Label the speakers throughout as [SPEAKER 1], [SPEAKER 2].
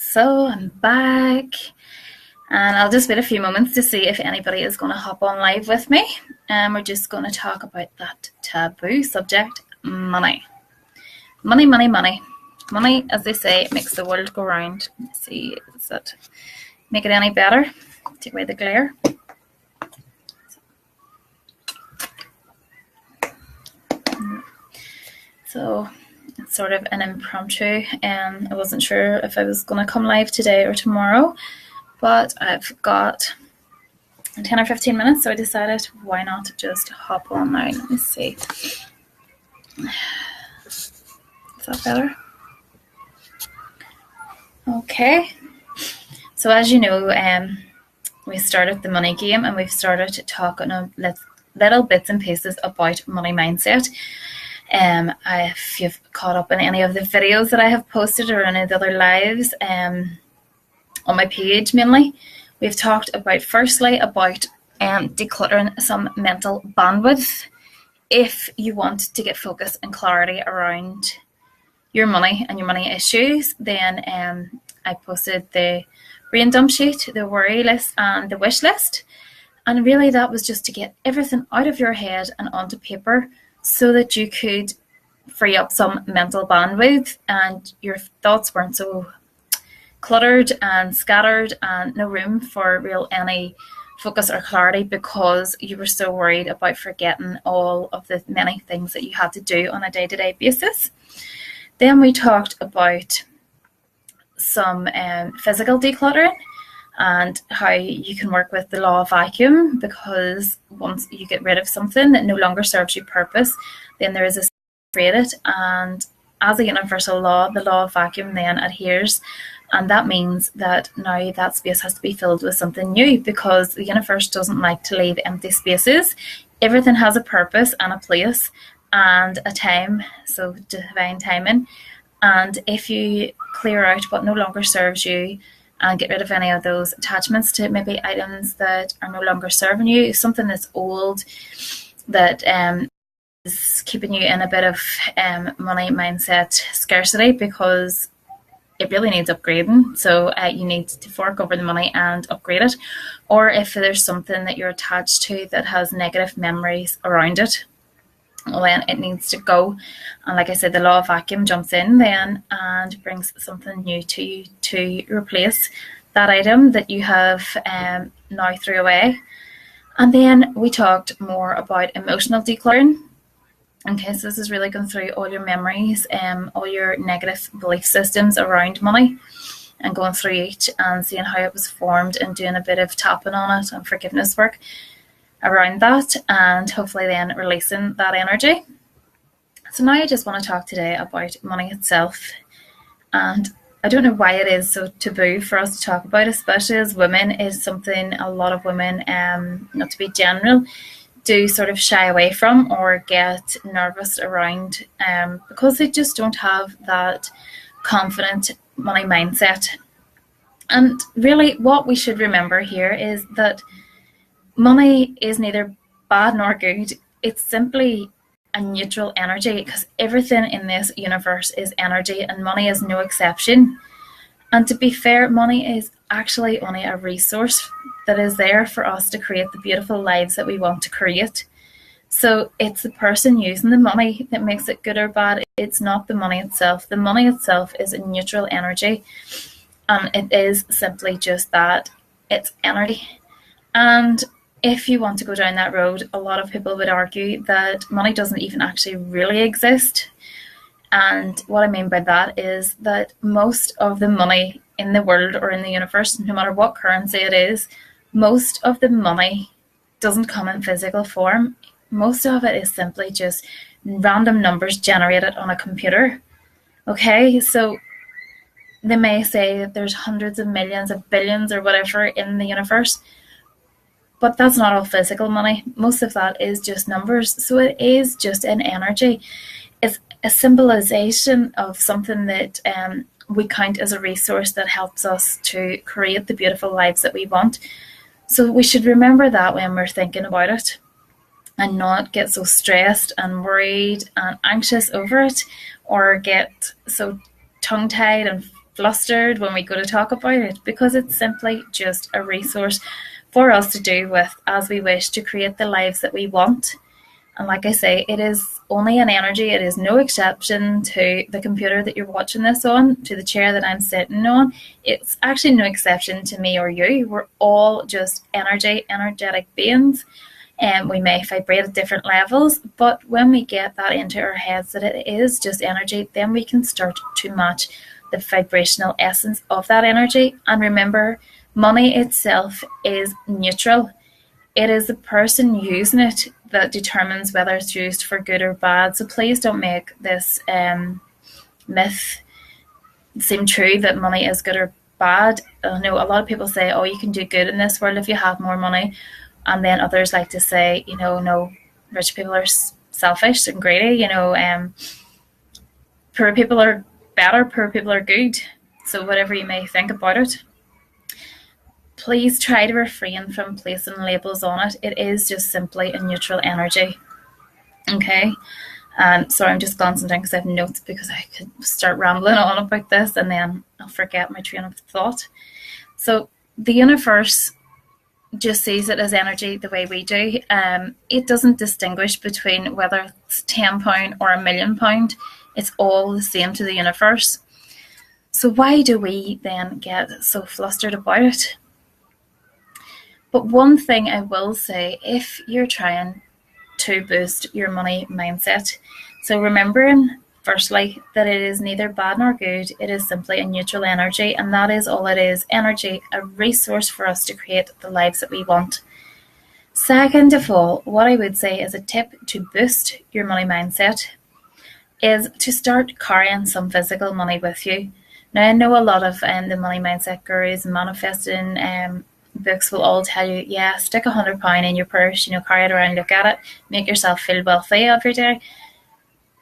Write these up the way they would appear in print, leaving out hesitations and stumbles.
[SPEAKER 1] So I'm back, and I'll just wait a few moments to see if anybody is going to hop on live with me. And we're just going to talk about that taboo subject, money. Money, money, money. Money, as they say, makes the world go round. Let's see, does that make it any better? Take away the glare. So it's sort of an impromptu, and I wasn't sure if I was going to come live today or tomorrow, but I've got 10 or 15 minutes, so I decided why not just hop on now. Let me see. Is that better? Okay. So as you know, we started the money game, and we've started talking little bits and pieces about money mindset. If you've caught up in any of the videos that I have posted or any of the other lives on my page mainly, we've talked about decluttering some mental bandwidth. If you want to get focus and clarity around your money and your money issues, then I posted the brain dump sheet, the worry list and the wish list. And really that was just to get everything out of your head and onto paper, so that you could free up some mental bandwidth and your thoughts weren't so cluttered and scattered and no room for any focus or clarity, because you were so worried about forgetting all of the many things that you had to do on a day-to-day basis. Then we talked about some physical decluttering and how you can work with the law of vacuum, because once you get rid of something that no longer serves you purpose, then there is a create it, and as a universal law, the law of vacuum then adheres, and that means that now that space has to be filled with something new, because the universe doesn't like to leave empty spaces. Everything has a purpose and a place and a time, so divine timing, and if you clear out what no longer serves you and get rid of any of those attachments to maybe items that are no longer serving you, something that's old that is keeping you in a bit of money mindset scarcity, because it really needs upgrading. So you need to fork over the money and upgrade it. Or if there's something that you're attached to that has negative memories around it, well, then it needs to go. And like I said, the law of vacuum jumps in then and brings something new to you to replace that item that you have now threw away. And then we talked more about emotional decluttering. Okay, so this is really going through all your memories, all your negative belief systems around money, and going through each and seeing how it was formed and doing a bit of tapping on it and forgiveness work around that, and hopefully then releasing that energy. So now I just want to talk today about money itself, and I don't know why it is so taboo for us to talk about, especially as women. Is something a lot of women, not to be general, do sort of shy away from or get nervous around, because they just don't have that confident money mindset. And really what we should remember here is that money is neither bad nor good. It's simply a neutral energy, because everything in this universe is energy, and money is no exception. And to be fair, money is actually only a resource that is there for us to create the beautiful lives that we want to create. So it's the person using the money that makes it good or bad. It's not the money itself. The money itself is a neutral energy, and it is simply just that. It's energy. And if you want to go down that road, a lot of people would argue that money doesn't even actually really exist. And what I mean by that is that most of the money in the world or in the universe, no matter what currency it is, most of the money doesn't come in physical form. Most of it is simply just random numbers generated on a computer. Okay, so they may say that there's hundreds of millions of billions or whatever in the universe, but that's not all physical money. Most of that is just numbers. So it is just an energy. It's a symbolization of something that we count as a resource that helps us to create the beautiful lives that we want. So we should remember that when we're thinking about it, and not get so stressed and worried and anxious over it, or get so tongue-tied and flustered when we go to talk about it, because it's simply just a resource for us to do with as we wish to create the lives that we want. And like I say, it is only an energy. It is no exception to the computer that you're watching this on, to the chair that I'm sitting on. It's actually no exception to me or you. We're all just energetic beings. And we may vibrate at different levels, but when we get that into our heads that it is just energy, then we can start to match the vibrational essence of that energy. And remember, money itself is neutral. It is the person using it that determines whether it's used for good or bad. So please don't make this myth seem true that money is good or bad. I know a lot of people say, oh, you can do good in this world if you have more money. And then others like to say, no, rich people are selfish and greedy. Poor people are better, poor people are good. So whatever you may think about it, please try to refrain from placing labels on it. It is just simply a neutral energy. Okay? And sorry, I'm just glancing down because I have notes, because I could start rambling on about this and then I'll forget my train of thought. So the universe just sees it as energy the way we do. It doesn't distinguish between whether it's £10 or £1 million. It's all the same to the universe. So why do we then get so flustered about it? But one thing I will say, if you're trying to boost your money mindset, so remembering firstly that it is neither bad nor good, it is simply a neutral energy, and that is all it is, energy, a resource for us to create the lives that we want. Second of all, what I would say is a tip to boost your money mindset is to start carrying some physical money with you. Now, I know a lot of the money mindset gurus and manifesting books will all tell you, yeah, stick £100 in your purse, carry it around, look at it, make yourself feel wealthy every day.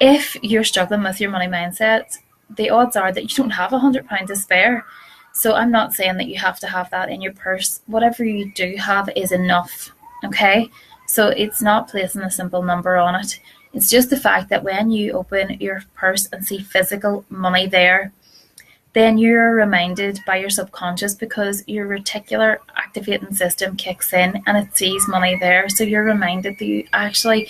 [SPEAKER 1] If you're struggling with your money mindset, the odds are that you don't have £100 to spare. So I'm not saying that you have to have that in your purse. Whatever you do have is enough, okay? So it's not placing a simple number on it. It's just the fact that when you open your purse and see physical money there, then you're reminded by your subconscious, because your reticular activating system kicks in and it sees money there. So you're reminded that you actually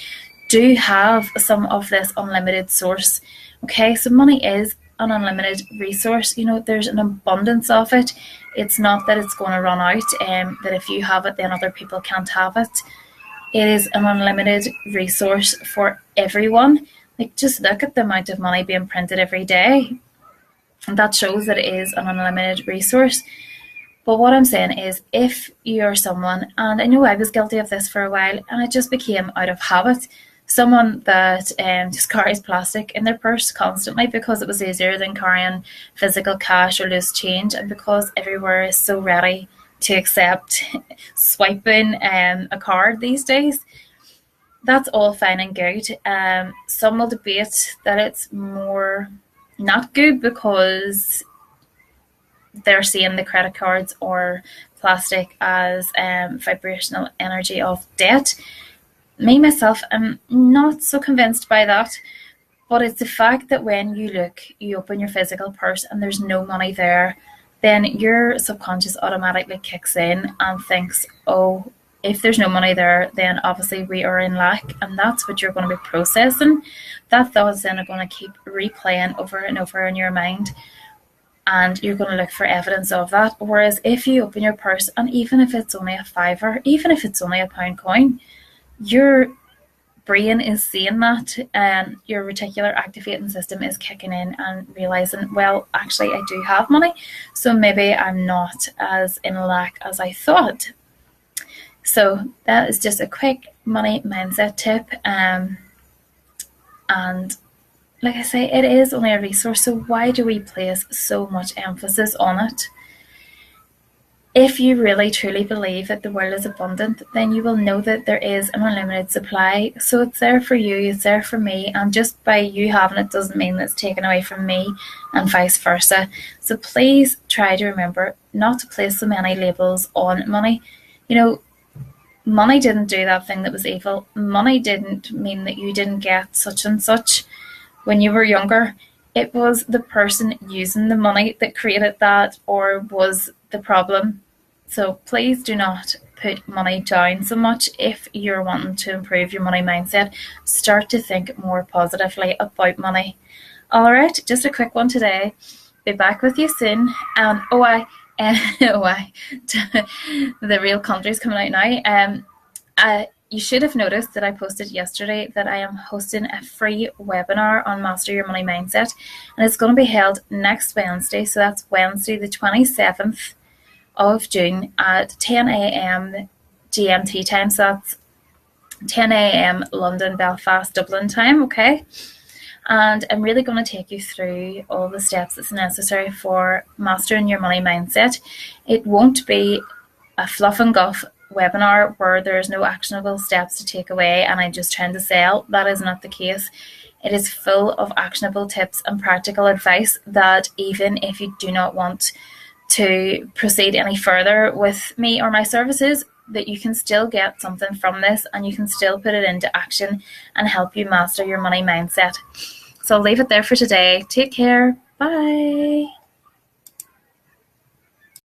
[SPEAKER 1] do have some of this unlimited source. Okay, so money is an unlimited resource. There's an abundance of it. It's not that it's going to run out, that if you have it, then other people can't have it. It is an unlimited resource for everyone. Like, just look at the amount of money being printed every day. And that shows that it is an unlimited resource. But what I'm saying is, if you're someone, and I know I was guilty of this for a while, and it just became out of habit, someone that just carries plastic in their purse constantly because it was easier than carrying physical cash or loose change, and because everywhere is so ready to accept swiping a card these days. That's all fine and good. Some will debate that it's more not good because they're seeing the credit cards or plastic as vibrational energy of debt. Me, myself, I'm not so convinced by that. But it's the fact that when you open your physical purse and there's no money there, then your subconscious automatically kicks in and thinks, oh, if there's no money there, then obviously we are in lack. And that's what you're going to be processing. That thoughts then are going to keep replaying over and over in your mind. And you're going to look for evidence of that. Whereas if you open your purse, and even if it's only a fiver, even if it's only a pound coin, your brain is seeing that, and your reticular activating system is kicking in and realizing, well, actually I do have money, so maybe I'm not as in lack as I thought. So that is just a quick money mindset tip. And like I say, it is only a resource, so why do we place so much emphasis on it? If you really truly believe that the world is abundant, then you will know that there is an unlimited supply. So it's there for you, it's there for me, and just by you having it doesn't mean that it's taken away from me, and vice versa. So please try to remember not to place so many labels on money. Money didn't do that thing that was evil. Money didn't mean that you didn't get such and such when you were younger. it was the person using the money that created that or was the problem. So please do not put money down so much. If you're wanting to improve your money mindset, start to think more positively about money. All right, just a quick one today. Be back with you soon. And the real country's coming out now. You should have noticed that I posted yesterday that I am hosting a free webinar on Master Your Money Mindset, and it's going to be held next Wednesday. So that's Wednesday the 27th of June at 10 a.m. GMT time. So that's 10 a.m. London, Belfast, Dublin time, okay? And I'm really going to take you through all the steps that's necessary for mastering your money mindset. It won't be a fluff and guff webinar where there's no actionable steps to take away and I'm just trying to sell. That is not the case. It is full of actionable tips and practical advice that even if you do not want to proceed any further with me or my services, that you can still get something from this and you can still put it into action and help you master your money mindset. So I'll leave it there for today. Take care. Bye.